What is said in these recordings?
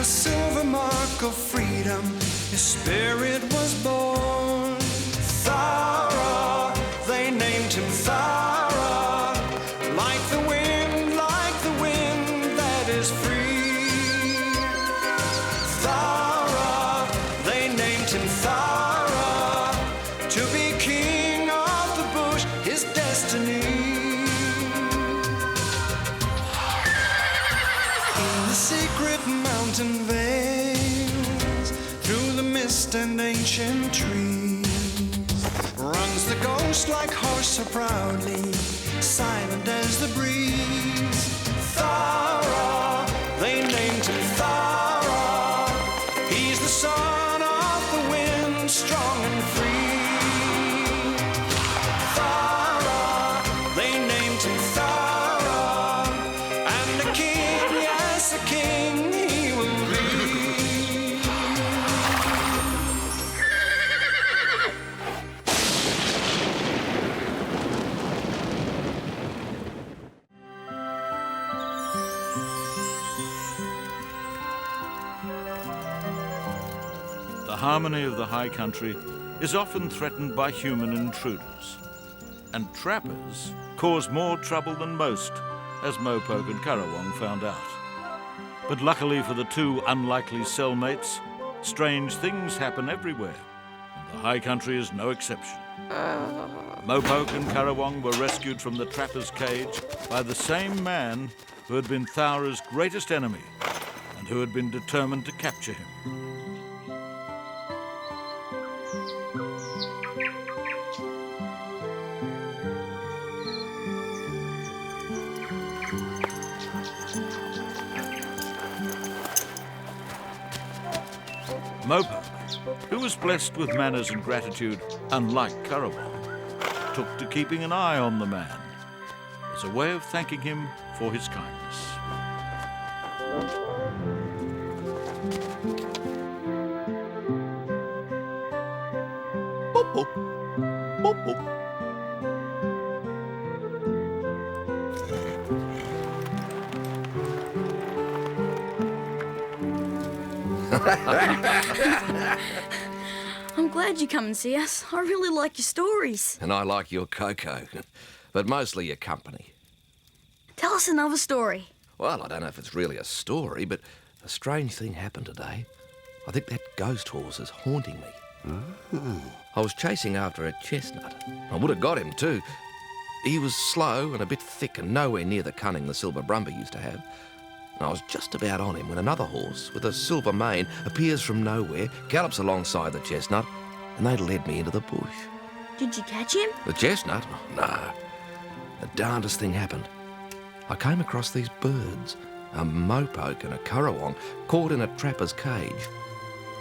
silver mark of freedom, his spirit was born. Thowra, they named him Thowra, like the wind that is free. Thowra, they named him Thowra, to be king of the bush, his destiny. In the secret mountain vales, through the mist and ancient trees, runs the ghost like horse so proudly, silent as the breeze. Thowra, they named him Thowra, he's the son of the wind, strong and free. Thowra, they named him Thowra, and a king, yes, a king he will be. The harmony of the high country is often threatened by human intruders. And trappers cause more trouble than most, as Mopoke and Currawong found out. But luckily for the two unlikely cellmates, strange things happen everywhere, and the high country is no exception. Mopoke and Currawong were rescued from the trapper's cage by the same man who had been Thowra's greatest enemy and who had been determined to capture him. Mopoke, who was blessed with manners and gratitude unlike Currawong, took to keeping an eye on the man as a way of thanking him for his kindness. Boop, boop. Boop, boop. I'm glad you come and see us. I really like your stories. And I like your cocoa, but mostly your company. Tell us another story. Well, I don't know if it's really a story, but a strange thing happened today. I think that ghost horse is haunting me. I was chasing after a chestnut. I would have got him too. He was slow and a bit thick and nowhere near the cunning the Silver Brumby used to have. I was just about on him when another horse with a silver mane appears from nowhere, gallops alongside the chestnut, and they led me into the bush. Did you catch him? The chestnut? Oh, no. The darndest thing happened. I came across these birds, a mopoke and a currawong, caught in a trapper's cage.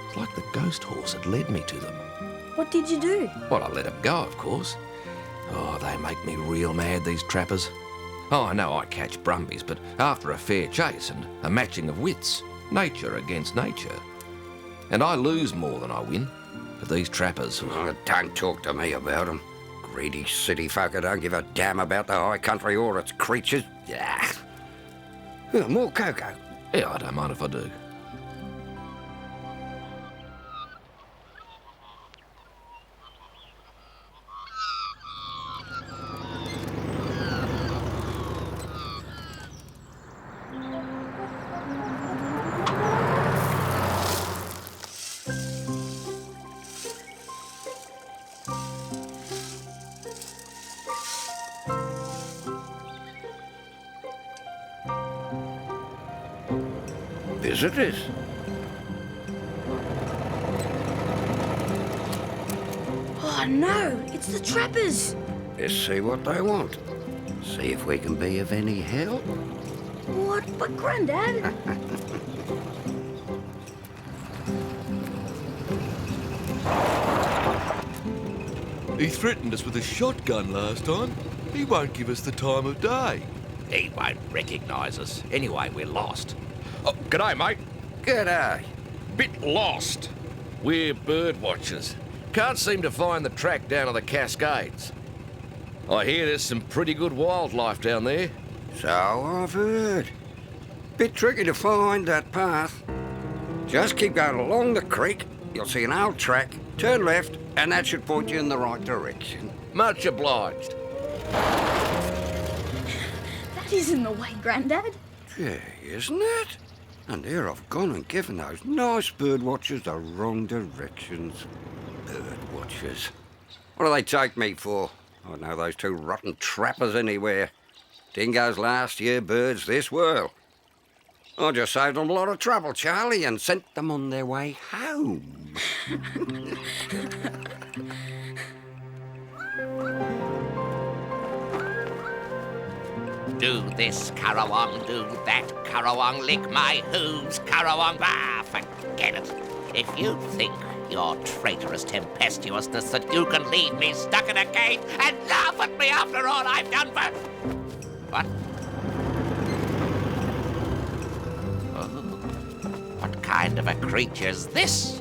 It's like the ghost horse had led me to them. What did you do? Well, I let them go, of course. Oh, they make me real mad, these trappers. Oh, I know I catch brumbies, but after a fair chase and a matching of wits, nature against nature. And I lose more than I win. But these trappers... Oh, don't talk to me about them. Greedy city folk who don't give a damn about the high country or its creatures. Yeah. More cocoa. Yeah, I don't mind if I do. Visitors? Oh no, it's the trappers. Let's see what they want. See if we can be of any help. What? But Grandad? He threatened us with a shotgun last time. He won't give us the time of day. He won't recognise us. Anyway, we're lost. Oh, g'day, mate. G'day. Bit lost. We're bird watchers. Can't seem to find the track down to the Cascades. I hear there's some pretty good wildlife down there. So I've heard. Bit tricky to find that path. Just keep going along the creek. You'll see an old track. Turn left, and that should point you in the right direction. Much obliged. That isn't the way, Grandad. Yeah, isn't it? And there I've gone and given those nice bird watchers the wrong directions. Bird watchers. What do they take me for? I don't know those two rotten trappers anywhere. Dingoes last year, birds this whirl. I just saved them a lot of trouble, Charlie, and sent them on their way home. Do this, Currawong, do that, Currawong, lick my hooves, Currawong, forget it. If you think your traitorous tempestuousness that you can leave me stuck in a cage and laugh at me after all I've done for... What? Oh, what kind of a creature's this?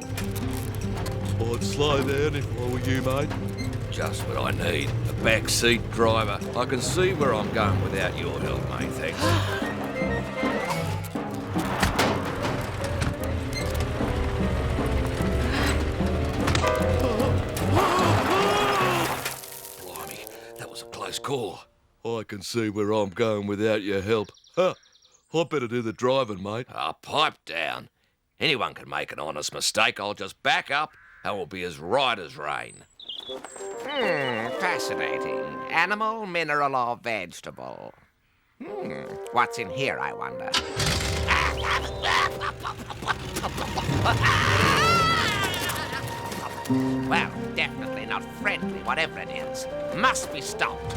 I'd slow down if I were you, mate. Just what I need. A backseat driver. I can see where I'm going without your help, mate, thanks. Blimey, that was a close call. I can see where I'm going without your help. Huh. I better do the driving, mate. Pipe down. Anyone can make an honest mistake. I'll just back up and we'll be as right as rain. Fascinating. Animal, mineral, or vegetable? What's in here, I wonder? Well, definitely not friendly, whatever it is. Must be stopped.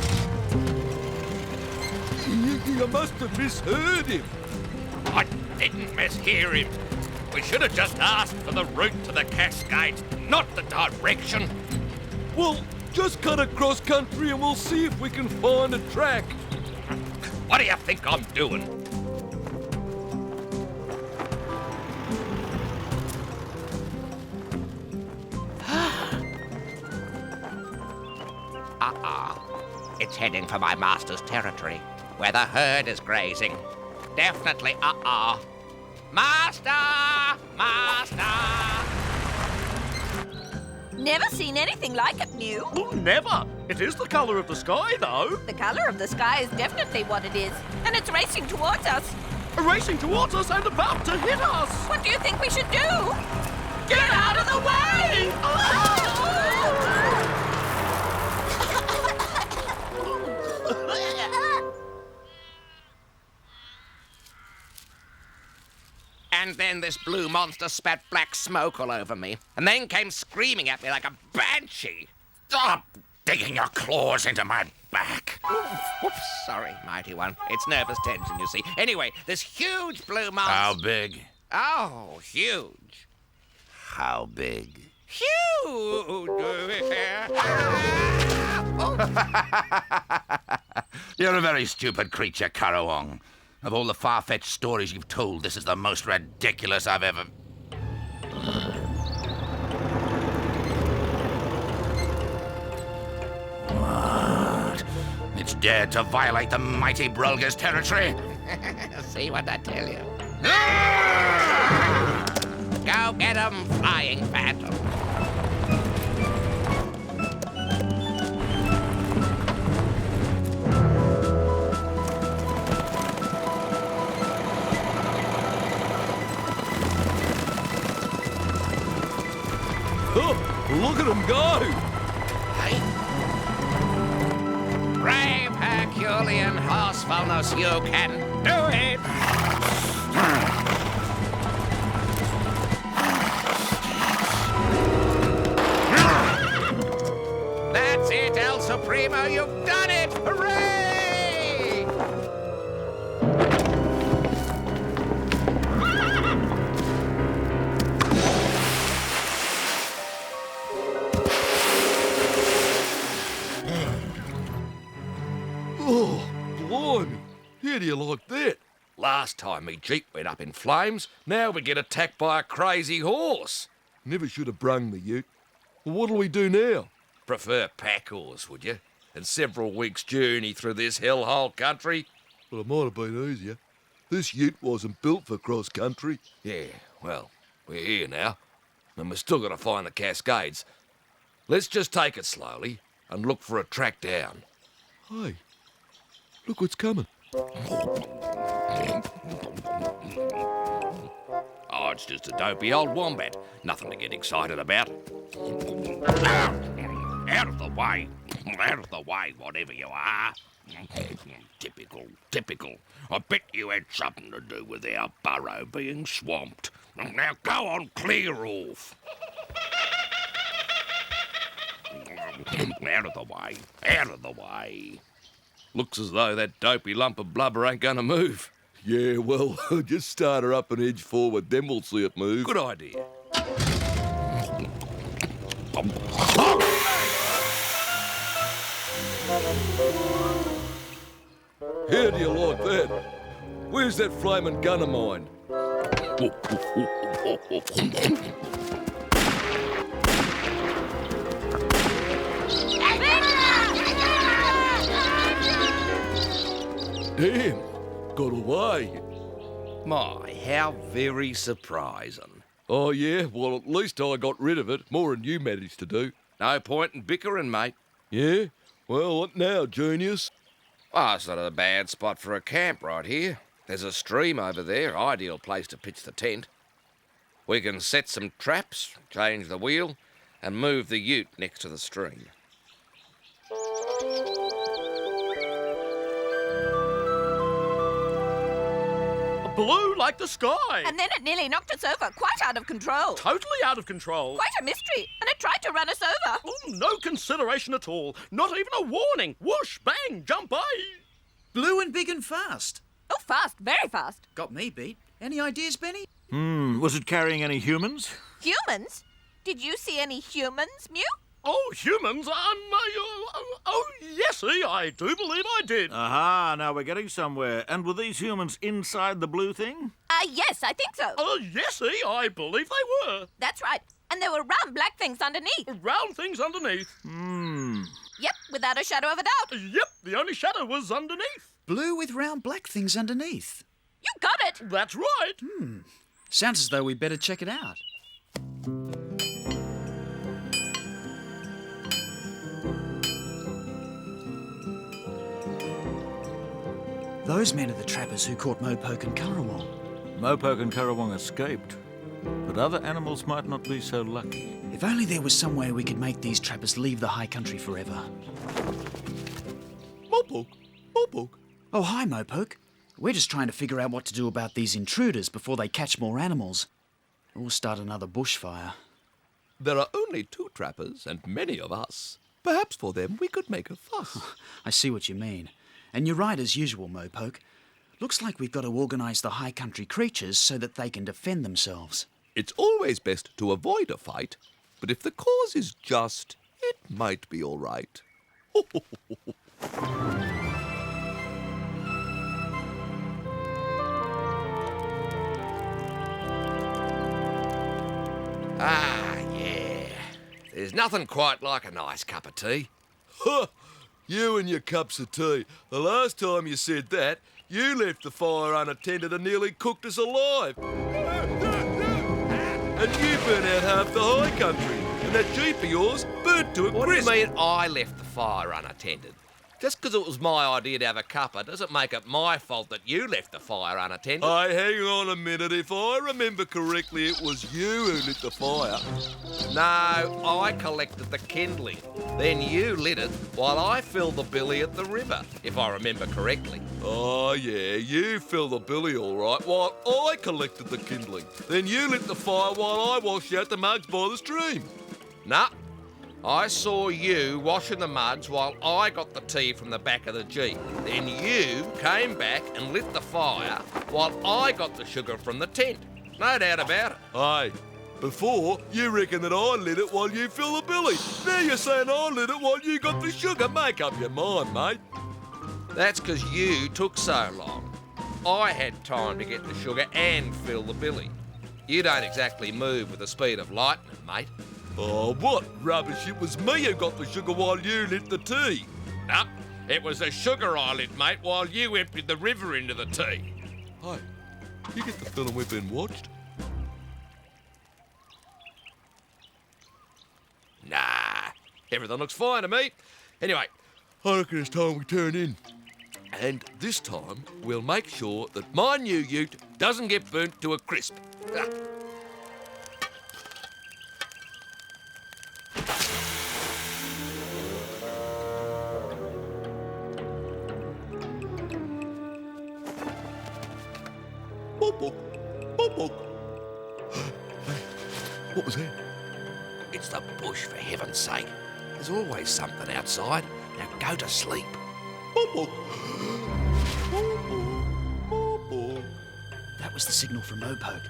You must have misheard him. I didn't mishear him. We should have just asked for the route to the Cascades, not the direction. Well, just cut across country and we'll see if we can find a track. What do you think I'm doing? It's heading for my master's territory, where the herd is grazing. Definitely Master! Master! Never seen anything like it new. Oh, never. It is the colour of the sky, though. The colour of the sky is definitely what it is, and it's racing towards us. Racing towards us and about to hit us. What do you think we should do? Get out of the way! And then this blue monster spat black smoke all over me, and then came screaming at me like a banshee. Stop digging your claws into my back. Whoops, sorry, mighty one. It's nervous tension, you see. Anyway, this huge blue monster... How big? Oh, huge. How big? Huge! You're a very stupid creature, Currawong. Of all the far-fetched stories you've told, this is the most ridiculous I've ever... What? It's dared to violate the mighty Brulga's territory? See what I tell you. Go get 'em, flying phantom. Oh, look at him go! Hey. Brave Herculean horsefulness, you can do it! That's it, El Supremo, you've done it! Hooray! Oh, blimey. How do you like that? Last time me Jeep went up in flames, now we get attacked by a crazy horse. Never should have brung the ute. Well, what'll we do now? Prefer pack horse, would you? And several weeks' journey through this hellhole country? Well, it might have been easier. This ute wasn't built for cross-country. Yeah, well, We're here now, and we're still got to find the Cascades. Let's just take it slowly and look for a track down. Hey, look what's coming. Oh, it's just a dopey old wombat. Nothing to get excited about. Out of the way. Out of the way, whatever you are. Typical. I bet you had something to do with our burrow being swamped. Now go on, clear off. Out of the way. Out of the way. Looks as though that dopey lump of blubber ain't gonna move. Yeah, well, just start her up and edge forward, then we'll see it move. Good idea. How do you like that? Where's that flaming gun of mine? Damn, got away. My, how very surprising. Oh, yeah? Well, at least I got rid of it. More than you managed to do. No point in bickering, mate. Yeah? Well, what now, genius? Oh, it's not a bad spot for a camp right here. There's a stream over there, ideal place to pitch the tent. We can set some traps, change the wheel, and move the ute next to the stream. Blue like the sky. And then it nearly knocked us over, quite out of control. Totally out of control. Quite a mystery, and it tried to run us over. Oh, no consideration at all. Not even a warning. Whoosh, bang, jump by. Blue and big and fast. Oh, fast, very fast. Got me beat. Any ideas, Benny? Was it carrying any humans? Humans? Did you see any humans, Mew? Oh, humans, yesy, I do believe I did. Aha, now we're getting somewhere. And were these humans inside the blue thing? Yes, I think so. Yesy, I believe they were. That's right. And there were round black things underneath. Round things underneath. Yep, without a shadow of a doubt. Yep, the only shadow was underneath. Blue with round black things underneath. You got it. That's right. Sounds as though we better check it out. Those men are the trappers who caught Mopoke and Currawong. Mopoke and Currawong escaped, but other animals might not be so lucky. If only there was some way we could make these trappers leave the high country forever. Mopoke. Oh, hi, Mopoke. We're just trying to figure out what to do about these intruders before they catch more animals. Or start another bushfire. There are only 2 trappers and many of us. Perhaps for them we could make a fuss. I see what you mean. And you're right as usual, Mopoke. Looks like we've got to organise the high country creatures so that they can defend themselves. It's always best to avoid a fight, but if the cause is just, it might be all right. Ah, yeah. There's nothing quite like a nice cup of tea. Huh! You and your cups of tea. The last time you said that, you left the fire unattended and nearly cooked us alive. And you burnt out half the high country. And that Jeep of yours burnt to a What crisp. do you mean I left the fire unattended? Just because it was my idea to have a cuppa doesn't make it my fault that you left the fire unattended. Hey, hang on a minute. If I remember correctly, it was you who lit the fire. No, I collected the kindling. Then you lit it while I filled the billy at the river, if I remember correctly. Oh, yeah, you filled the billy all right while I collected the kindling. Then you lit the fire while I washed out the mugs by the stream. Nah, I saw you washing the mugs while I got the tea from the back of the Jeep. Then you came back and lit the fire while I got the sugar from the tent. No doubt about it. Hey, before, you reckon that I lit it while you filled the billy. Now you're saying I lit it while you got the sugar. Make up your mind, mate. That's because you took so long. I had time to get the sugar and fill the billy. You don't exactly move with the speed of lightning, mate. Oh, what rubbish. It was me who got the sugar while you lit the tea. No, it was the sugar I lit, mate, while you emptied the river into the tea. Hey, you get the feeling we've been watched? Everything looks fine to me. Anyway, I reckon it's time we turn in. And this time, we'll make sure that my new ute doesn't get burnt to a crisp. What was that? It's the bush, for heaven's sake. There's always something outside. Now go to sleep. That was the signal from Mopoke.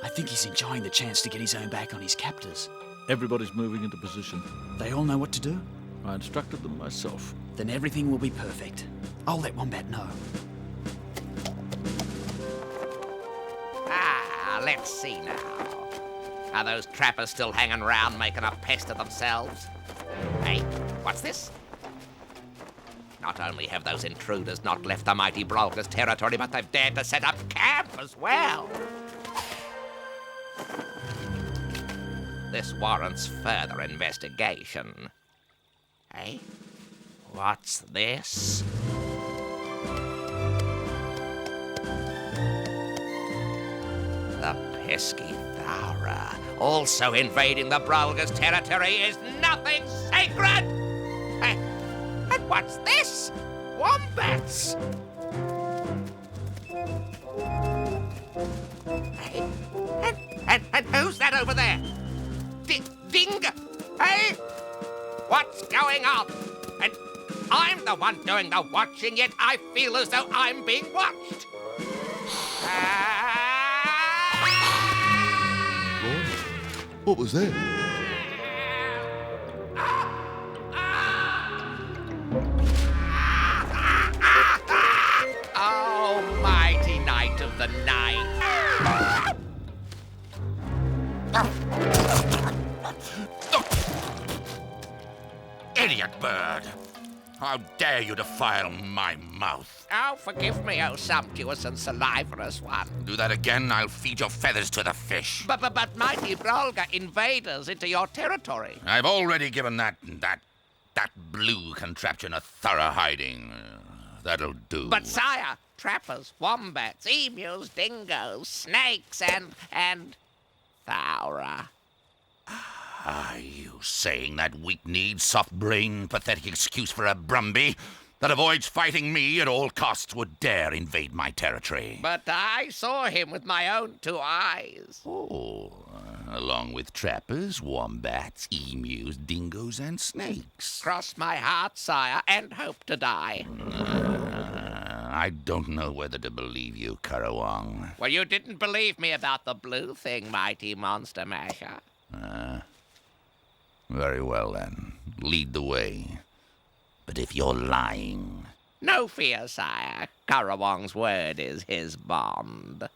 I think he's enjoying the chance to get his own back on his captors. Everybody's moving into position. They all know what to do? I instructed them myself. Then everything will be perfect. I'll let Wombat know. Let's see now. Are those trappers still hanging round making a pest of themselves? Hey, what's this? Not only have those intruders not left the mighty Brolga's territory, but they've dared to set up camp as well. This warrants further investigation. Hey, what's this? The pesky Thowra, also invading the Brolga's territory, is nothing sacred! And what's this? Wombats! Hey, and who's that over there? Dingo! Hey! What's going on? And I'm the one doing the watching, yet I feel as though I'm being watched. What was that? Oh, mighty knight of the night. Idiot bird! How dare you defile my mouth? Oh, forgive me, oh sumptuous and salivorous one. Do that again, I'll feed your feathers to the fish. But mighty Brolga, invaders into your territory. I've already given that blue contraption a thorough hiding. That'll do. But sire, trappers, wombats, emus, dingoes, snakes, and Thowra. Are you saying that weak-kneed, soft-brained, pathetic excuse for a Brumby that avoids fighting me at all costs would dare invade my territory? But I saw him with my own 2 eyes. Oh, along with trappers, wombats, emus, dingoes, and snakes. Cross my heart, sire, and hope to die. I don't know whether to believe you, Karawong. Well, you didn't believe me about the blue thing, mighty monster masher. Very well, then. Lead the way. But if you're lying... No fear, sire. Karawong's word is his bond.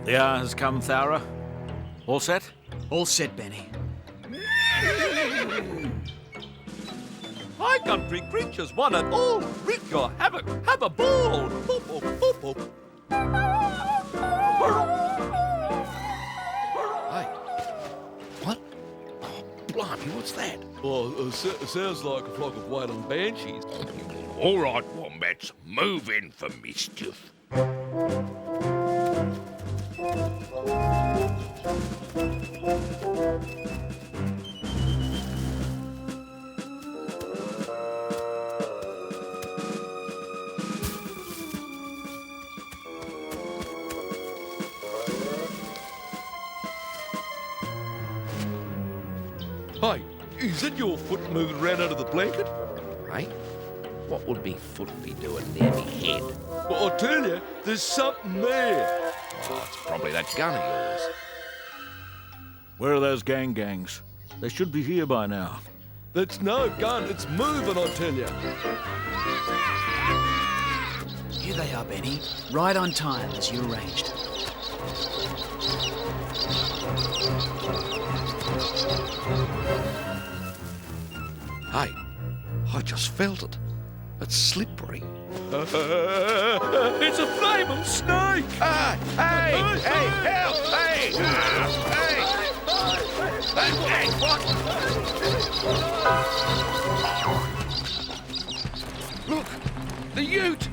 The hour has come, Thowra. All set? All set, Benny. High country creatures, one and all, wreak your havoc, have a ball! Boop, boop, boop, boop. Hey, what? Oh, blimey, what's that? Oh, sounds like a flock of wailing banshees. All right, wombats, move in for mischief. Hey, is that your foot moving around under the blanket? Hey, what would me foot be doing near me head? Well, I tell you, there's something there. Oh, it's probably that gun of yours. Where are those gangs? They should be here by now. That's no gun, it's moving, I tell you. Here they are, Benny. Right on time, as you arranged. Hey, I just felt it. It's slippery. It's a flaming snake! Hey, help! Hey, what? Look, the ute!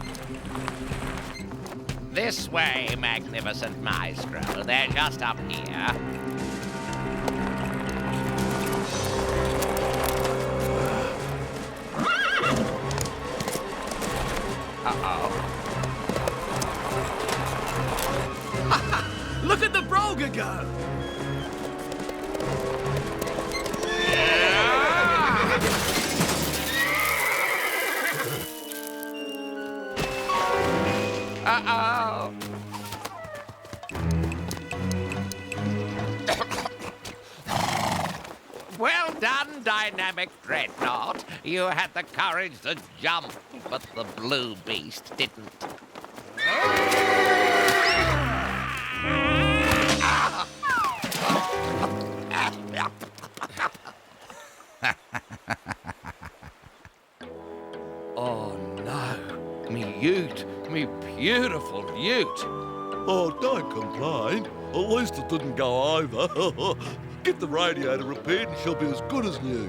This way, magnificent maestro. They're just up here. Uh-oh. Look at the Brolga go! Uh-oh. Well done, dynamic dreadnought. You had the courage to jump, but the blue beast didn't. Oh no, me ute, me beautiful ute. Oh, don't complain. At least it didn't go over. Get the radiator repaired and she'll be as good as new.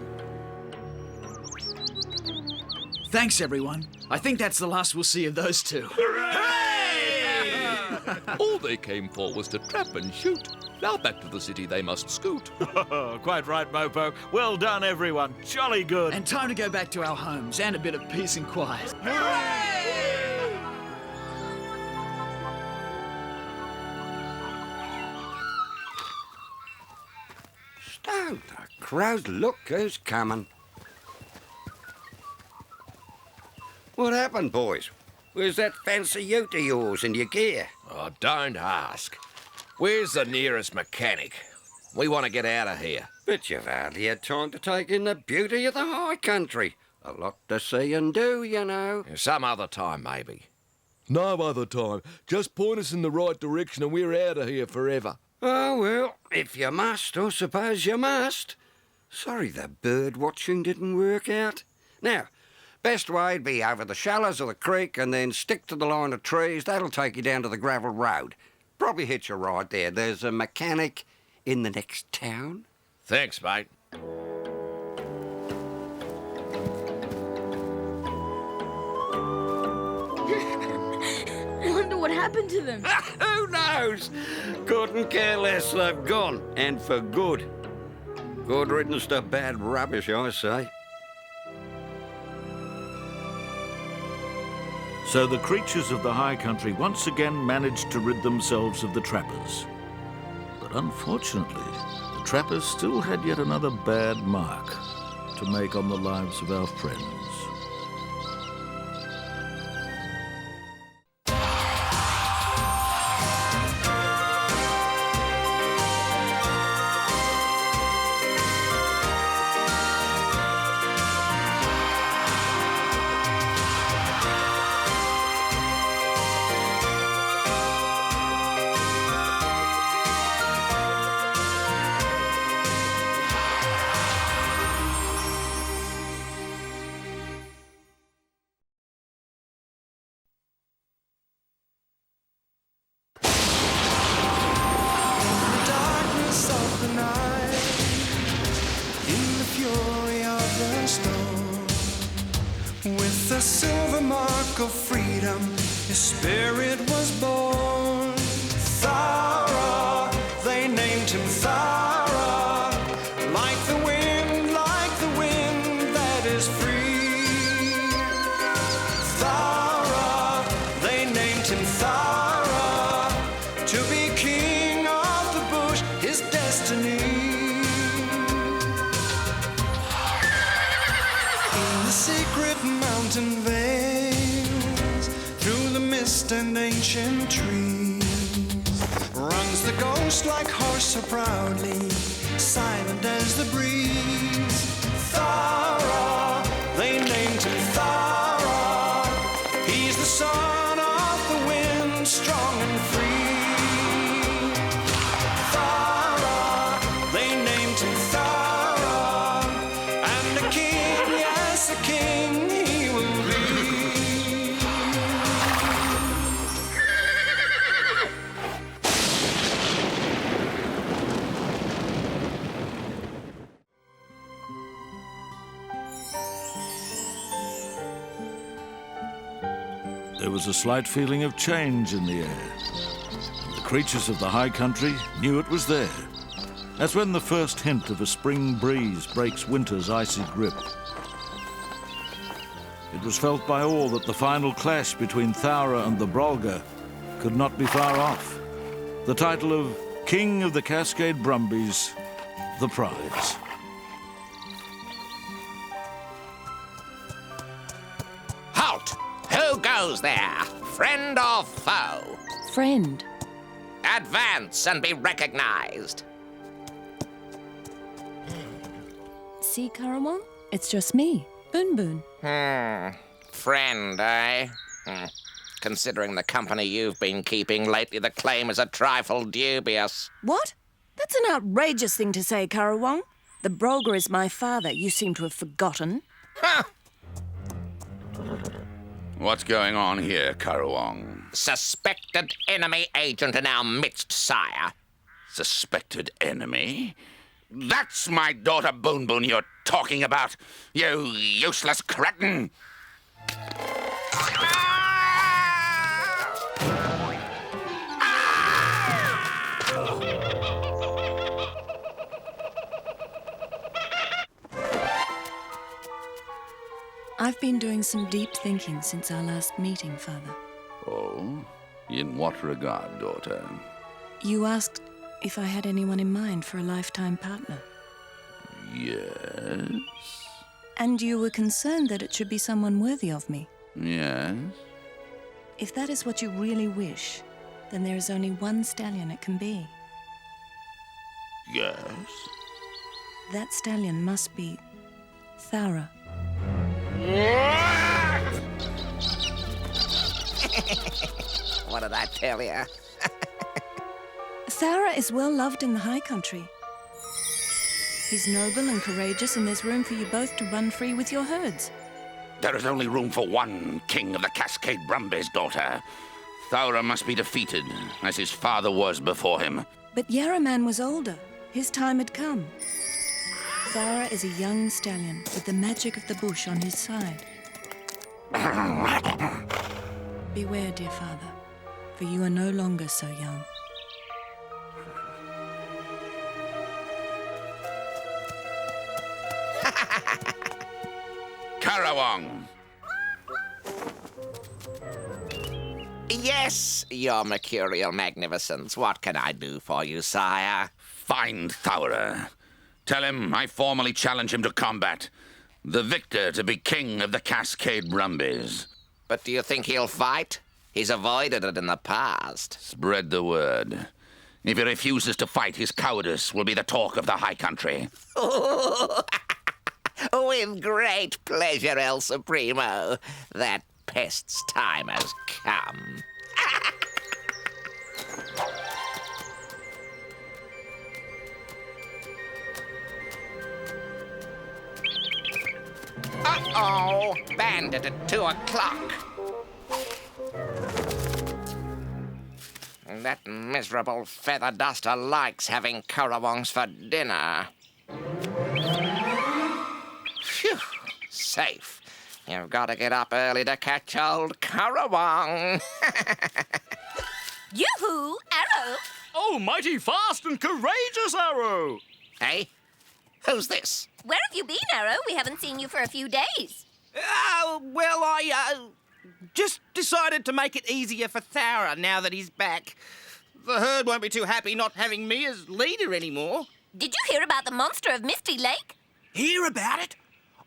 Thanks, everyone. I think that's the last we'll see of those two. All they came for was to trap and shoot. Now back to the city they must scoot. Quite right, Mopo. Well done, everyone. Jolly good. And time to go back to our homes and a bit of peace and quiet. Stow the crows, look who's coming. What happened, boys? Where's that fancy ute of yours and your gear? Oh, don't ask. Where's the nearest mechanic? We want to get out of here. But you've hardly had time to take in the beauty of the high country. A lot to see and do, you know. Some other time, maybe. No other time. Just point us in the right direction and we're out of here forever. Oh, well, if you must, I suppose you must. Sorry the bird watching didn't work out. Now, best way'd be over the shallows of the creek and then stick to the line of trees. That'll take you down to the gravel road. Probably hitch a ride there. There's a mechanic in the next town. Thanks, mate. Wonder what happened to them. Who knows? Couldn't care less, they've gone, and for good. Good riddance to bad rubbish, I say. So the creatures of the high country once again managed to rid themselves of the trappers. But unfortunately, the trappers still had yet another bad mark to make on the lives of our friends. With the silver mark of freedom, his spirit was born. Thowra, they named him Thowra. Like the wind that is free. Thowra, they named him Thowra. To be king of the bush, his destiny. In the secret mountain veils, through the mist and ancient trees, runs the ghost like horse so proudly, silent as the breeze. Thowra, they named him Thowra. He's the son of the wind, strong and free. Thowra, they named him Thowra, and a king, yes, a king he will be. There was a slight feeling of change in the air. The creatures of the high country knew it was there. That's when the first hint of a spring breeze breaks winter's icy grip. It was felt by all that the final clash between Thowra and the Brolga could not be far off. The title of King of the Cascade Brumbies, the prize. Halt! Who goes there? Friend or foe? Friend. Advance and be recognized. See, Karawong? It's just me, Boon Boon. Friend, eh? Considering the company you've been keeping lately, the claim is a trifle dubious. What? That's an outrageous thing to say, Karawong. The Brolga is my father. You seem to have forgotten. Huh! What's going on here, Karawong? Suspected enemy agent in our midst, sire. Suspected enemy? That's my daughter Boon Boon you're talking about, you useless cretin! I've been doing some deep thinking since our last meeting, Father. Oh? In what regard, daughter? You asked if I had anyone in mind for a lifetime partner. Yes? And you were concerned that it should be someone worthy of me. Yes? If that is what you really wish, then there is only one stallion it can be. Yes? That stallion must be Thowra. What did I tell you? Thowra is well loved in the high country. He's noble and courageous, and there's room for you both to run free with your herds. There is only room for one king of the Cascade Brumbies, daughter. Thowra must be defeated, as his father was before him. But Yaraman was older. His time had come. Thowra is a young stallion with the magic of the bush on his side. Beware, dear father, for you are no longer so young. Karawong! Yes, your mercurial magnificence. What can I do for you, sire? Find Thowra. Tell him I formally challenge him to combat. The victor to be king of the Cascade Brumbies. But do you think he'll fight? He's avoided it in the past. Spread the word. If he refuses to fight, his cowardice will be the talk of the high country. With great pleasure, El Supremo. That pest's time has come. Uh-oh! Bandit at 2 o'clock. That miserable feather duster likes having Karawongs for dinner. Phew! Safe. You've got to get up early to catch old Karawong. Yoo-hoo! Arrow! Oh, mighty fast and courageous, Arrow! Hey? Who's this? Where have you been, Arrow? We haven't seen you for a few days. Well, I just decided to make it easier for Thowra now that he's back. The herd won't be too happy not having me as leader anymore. Did you hear about the monster of Misty Lake? Hear about it?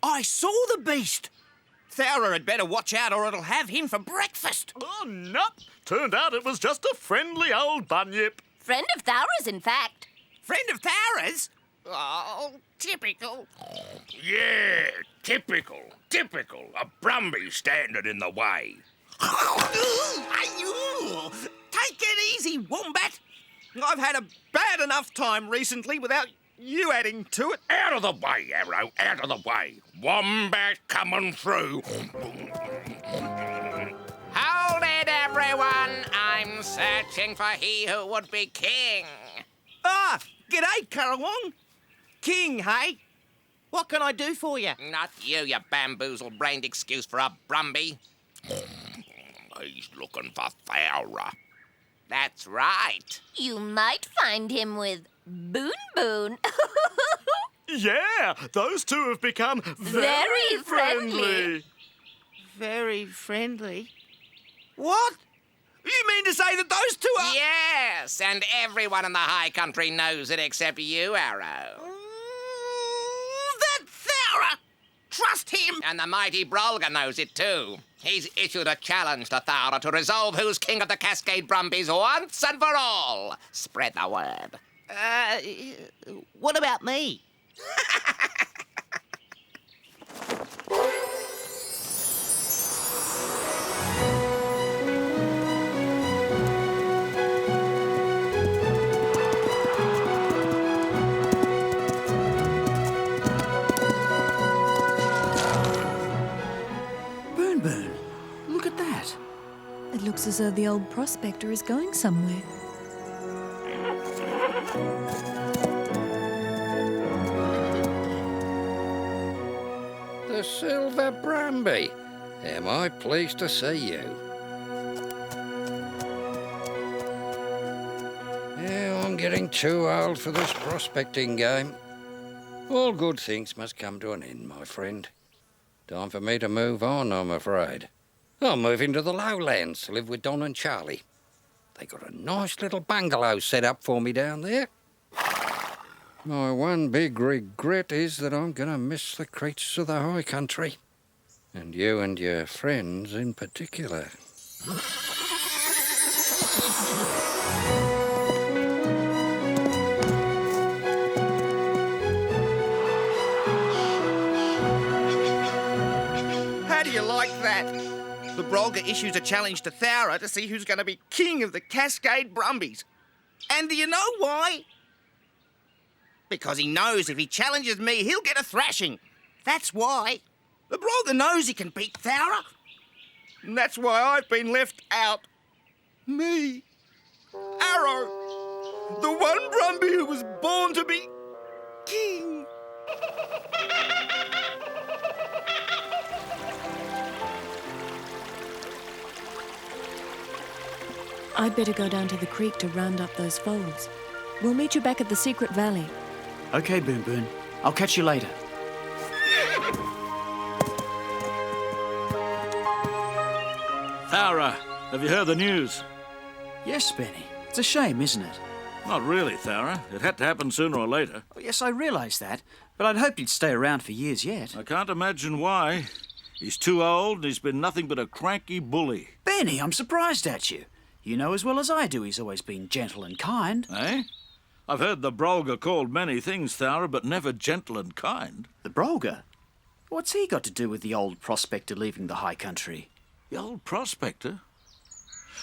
I saw the beast. Thowra had better watch out or it'll have him for breakfast. Oh, nope. Turned out it was just a friendly old bunyip. Friend of Thowra's, in fact. Friend of Thowra's? Oh, typical. Yeah, typical. A Brumby standing in the way. Take it easy, Wombat. I've had a bad enough time recently without you adding to it. Out of the way, Arrow, out of the way. Wombat coming through. Hold it, everyone. I'm searching for he who would be king. Ah, g'day, Karawong. King, hey? What can I do for you? Not you bamboozle-brained excuse for a Brumby. He's looking for Thowra. That's right. You might find him with Boon Boon. Yeah, those two have become Very friendly. Very friendly? What? You mean to say that those two are... Yes, and everyone in the high country knows it except you, Arrow. That Thowra! Trust him! And the mighty Brolga knows it too. He's issued a challenge to Thowra to resolve who's king of the Cascade Brumbies once and for all. Spread the word. What about me? Boon Boon, look at that. It looks as though the old prospector is going somewhere. The Silver Brumby. Am I pleased to see you? Yeah, I'm getting too old for this prospecting game. All good things must come to an end, my friend. Time for me to move on, I'm afraid. I'll move into the lowlands to live with Don and Charlie. They got a nice little bungalow set up for me down there. My one big regret is that I'm going to miss the creatures of the high country. And you and your friends in particular. How do you like that? The Brolga issues a challenge to Thowra to see who's going to be king of the Cascade Brumbies. And do you know why? Because he knows if he challenges me, he'll get a thrashing. That's why. The Brolga knows he can beat Thowra. And that's why I've been left out. Me. Arrow. The one Brumby who was born to be king. I'd better go down to the creek to round up those foals. We'll meet you back at the secret valley. Okay, Boon Boon. I'll catch you later. Thowra, have you heard the news? Yes, Benny. It's a shame, isn't it? Not really, Thowra. It had to happen sooner or later. Oh, yes, I realise that, but I'd hoped he'd stay around for years yet. I can't imagine why. He's too old and he's been nothing but a cranky bully. Benny, I'm surprised at you. You know as well as I do he's always been gentle and kind. Eh? I've heard the Brolga called many things, Thowra, but never gentle and kind. The Brolga? What's he got to do with the old prospector leaving the high country? The old prospector?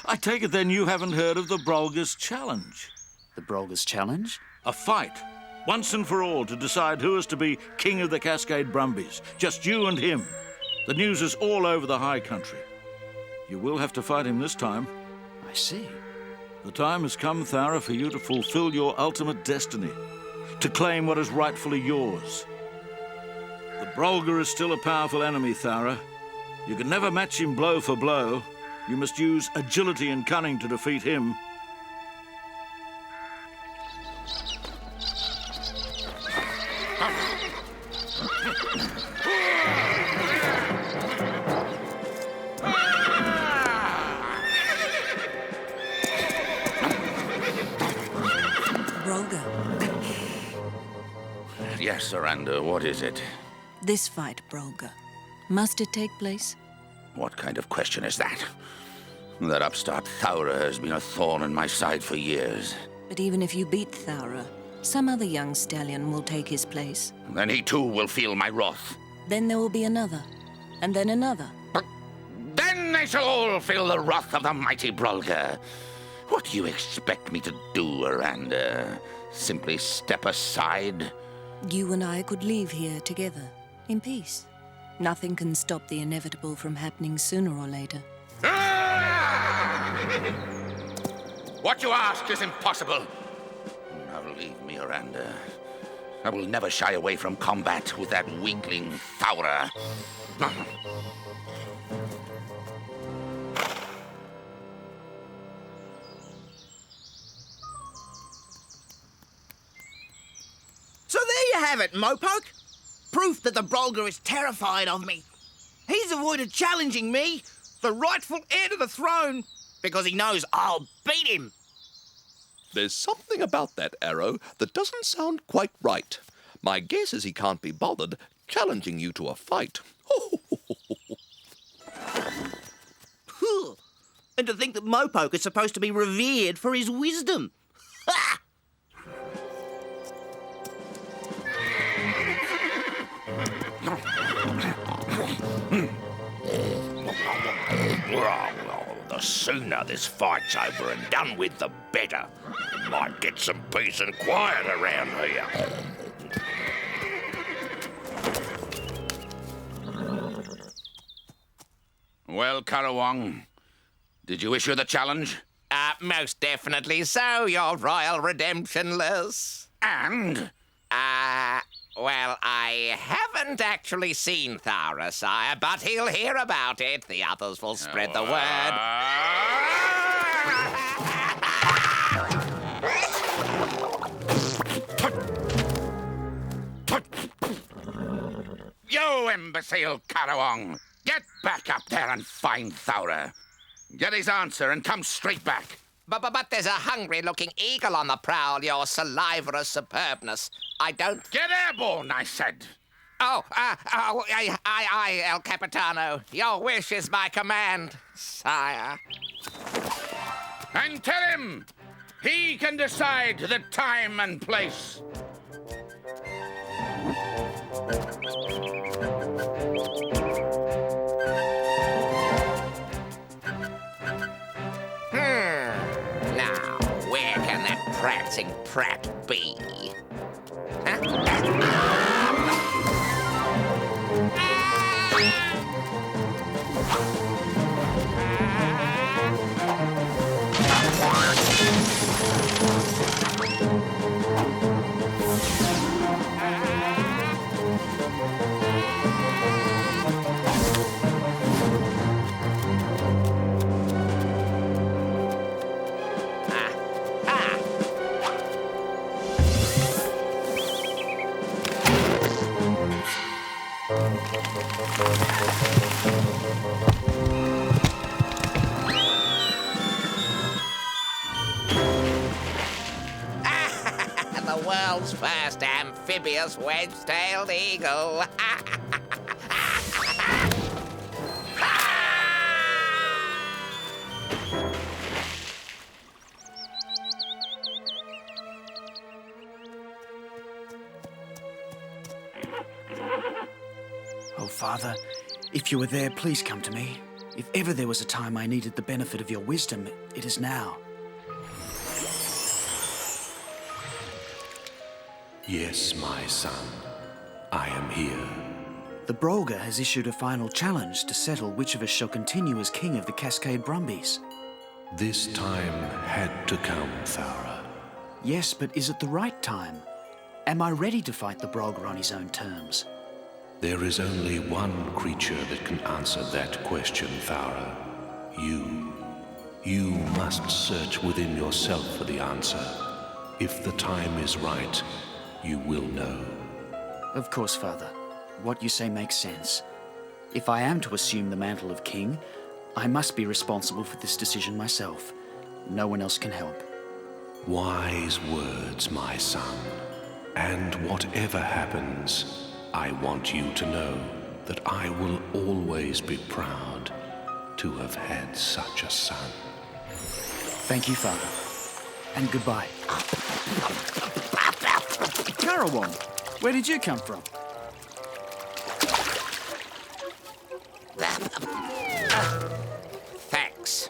I take it then you haven't heard of the Brolga's challenge. The Brolga's challenge? A fight, once and for all, to decide who is to be king of the Cascade Brumbies. Just you and him. The news is all over the high country. You will have to fight him this time. I see. The time has come, Thowra, for you to fulfill your ultimate destiny, to claim what is rightfully yours. The Brolga is still a powerful enemy, Thowra. You can never match him blow for blow. You must use agility and cunning to defeat him. Brolga, Yes, Aranda, what is it? this fight, Brolga, must it take place? What kind of question is that? That upstart Thowra has been a thorn in my side for years. But even if you beat Thowra, some other young stallion will take his place. Then he too will feel my wrath. Then there will be another, and then another. Then they shall all feel the wrath of the mighty Brolga. What do you expect me to do, Aranda? Simply step aside? You and I could leave here together, in peace. Nothing can stop the inevitable from happening sooner or later. What you ask is impossible. Now leave me, Aranda. I will never shy away from combat with that weakling Thowra. have it, Mopoke. Proof that the Brolga is terrified of me. He's avoided challenging me, the rightful heir to the throne, because he knows I'll beat him. There's something about that arrow that doesn't sound quite right. My guess is he can't be bothered challenging you to a fight. And to think that Mopoke is supposed to be revered for his wisdom. Ha! The sooner this fight's over and done with, the better. Might get some peace and quiet around here. Well, Currawong, did you issue the challenge? Most definitely so, your royal redemptionless. And? Well, I haven't actually seen Thowra, sire, but he'll hear about it. The others will spread the word. You imbecile, Currawong! Get back up there and find Thowra. Get his answer and come straight back. But there's a hungry-looking eagle on the prowl, your salivorous superbness. I don't... Get airborne, I said. Aye, El Capitano. Your wish is my command, sire. And tell him he can decide the time and place. Now, where can that prancing prat be? The world's first amphibious wedge-tailed eagle. Oh, Father, if you were there, please come to me. If ever there was a time I needed the benefit of your wisdom, it is now. Yes, my son. I am here. The Brolga has issued a final challenge to settle which of us shall continue as king of the Cascade Brumbies. This time had to come, Thowra. Yes, but is it the right time? Am I ready to fight the Brolga on his own terms? There is only one creature that can answer that question, Thowra. You. You must search within yourself for the answer. If the time is right, you will know. Of course, Father. What you say makes sense. If I am to assume the mantle of king, I must be responsible for this decision myself. No one else can help. Wise words, my son. And whatever happens, I want you to know that I will always be proud to have had such a son. Thank you, Father. And goodbye. Currawong, where did you come from? Thanks.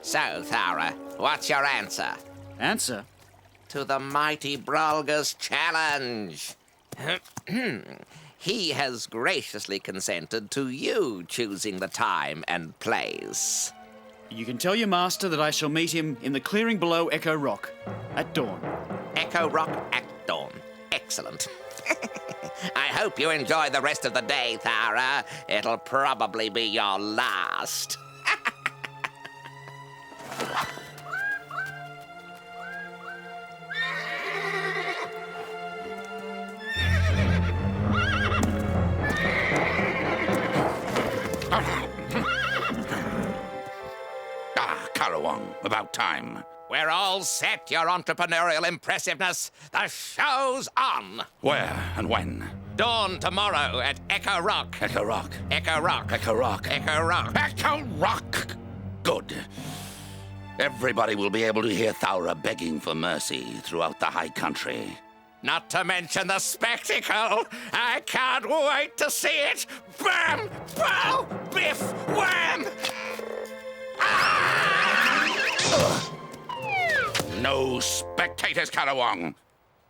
So, Thowra, what's your answer? Answer? To the mighty Brolga's challenge. He has graciously consented to you choosing the time and place. You can tell your master that I shall meet him in the clearing below Echo Rock at dawn. Echo Rock at dawn. Excellent. I hope you enjoy the rest of the day, Thowra. It'll probably be your last. Karawang, about time. We're all set, your entrepreneurial impressiveness. The show's on. Where and when? Dawn tomorrow at Echo Rock. Echo Rock. Echo Rock. Echo Rock. Echo Rock. Echo Rock! Good. Everybody will be able to hear Thowra begging for mercy throughout the high country. Not to mention the spectacle. I can't wait to see it. Bam! Bow! Biff! Wham! No spectators, Karawang.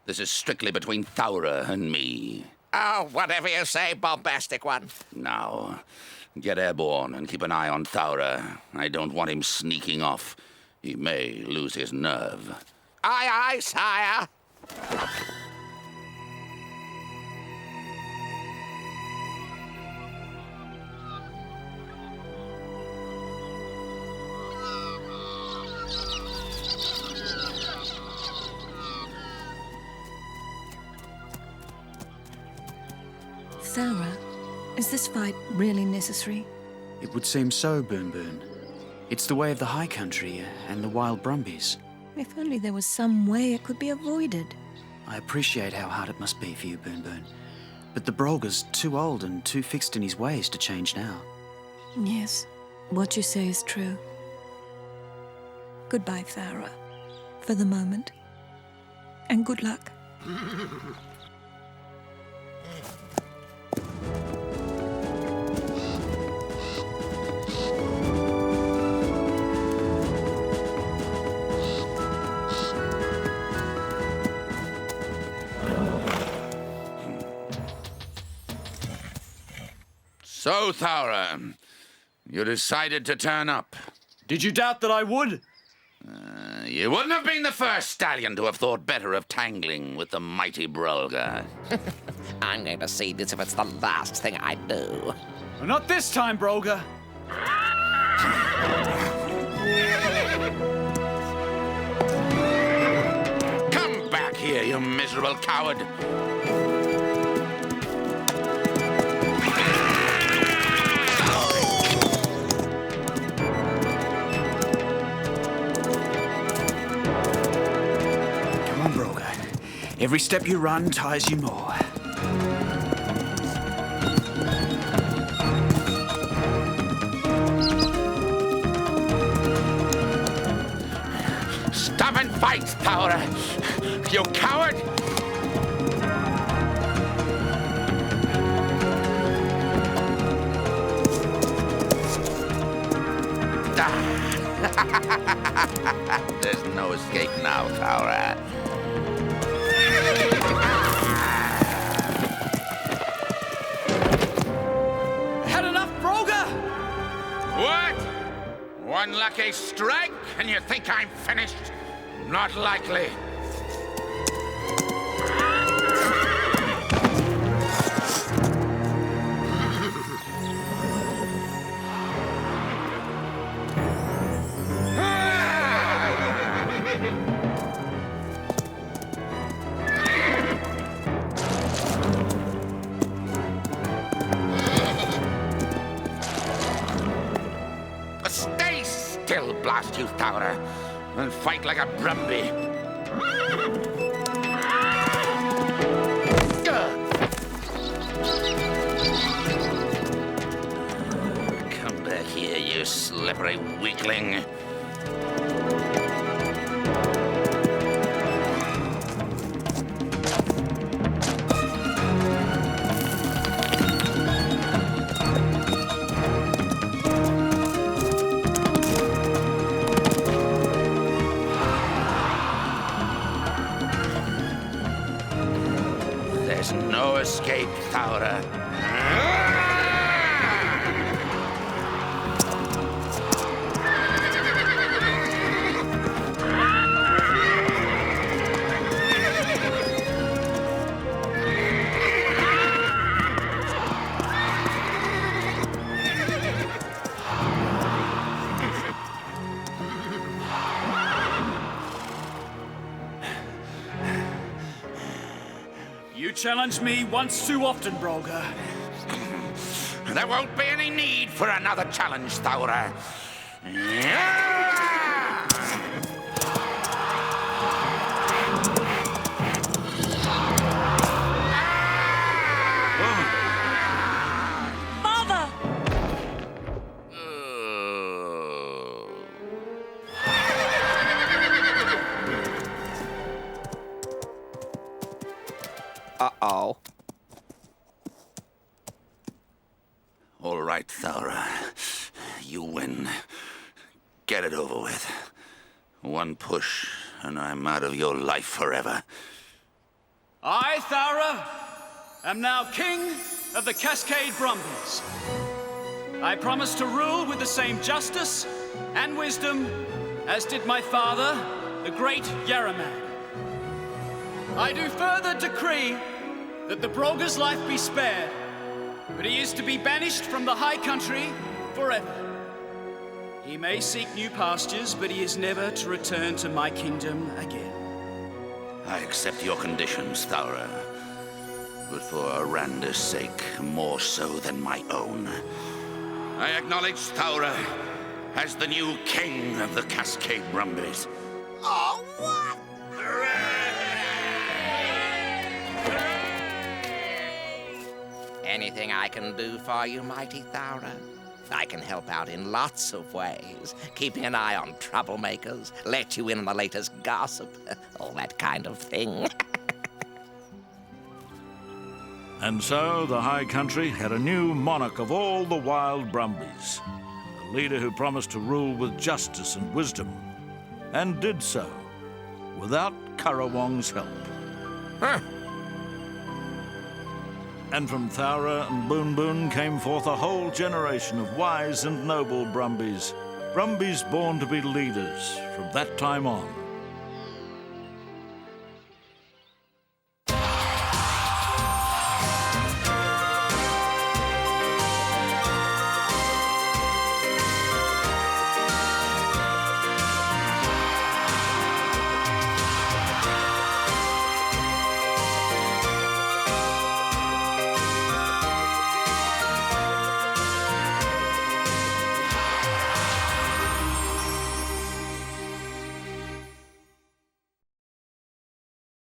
This is strictly between Thowra and me. Oh, whatever you say, bombastic one. Now, get airborne and keep an eye on Thowra. I don't want him sneaking off. He may lose his nerve. Aye, aye, sire. Thowra, is this fight really necessary? It would seem so, Boon Boon. It's the way of the high country and the wild Brumbies. If only there was some way it could be avoided. I appreciate how hard it must be for you, Boon Boon. But the Brolga's too old and too fixed in his ways to change now. Yes, what you say is true. Goodbye, Thowra, for the moment. And good luck. So, Thowra, you decided to turn up. Did you doubt that I would? You wouldn't have been the first stallion to have thought better of tangling with the mighty Brolga. I'm going to see this if it's the last thing I do. Well, not this time, Brolga. Come back here, you miserable coward. Every step you run ties you more. Stop and fight, Thowra! You coward! There's no escape now, Thowra. Had enough, Brolga? What? One lucky strike, and you think I'm finished? Not likely. Stay still, blast you, Thowra, and fight like a Brumby. Come back here, you slippery weakling. There's no escape, Thowra. You challenged me once too often, Brolga. There won't be any need for another challenge, Thowra. get it over with. One push, and I'm out of your life forever. I, Thowra, am now king of the Cascade Brumbies. I promise to rule with the same justice and wisdom as did my father, the great Yaramag. I do further decree that the Brolga's life be spared, but he is to be banished from the High Country forever. He may seek new pastures, but he is never to return to my kingdom again. I accept your conditions, Thowra. But for Aranda's sake, more so than my own, I acknowledge Thowra as the new king of the Cascade Brumbies. Oh, what? Anything I can do for you, mighty Thowra? I can help out in lots of ways. Keeping an eye on troublemakers, let you in on the latest gossip, all that kind of thing. And so the High Country had a new monarch of all the wild Brumbies, a leader who promised to rule with justice and wisdom, and did so without Currawong's help. Huh. And from Thowra and Boon Boon came forth a whole generation of wise and noble Brumbies, Brumbies born to be leaders from that time on.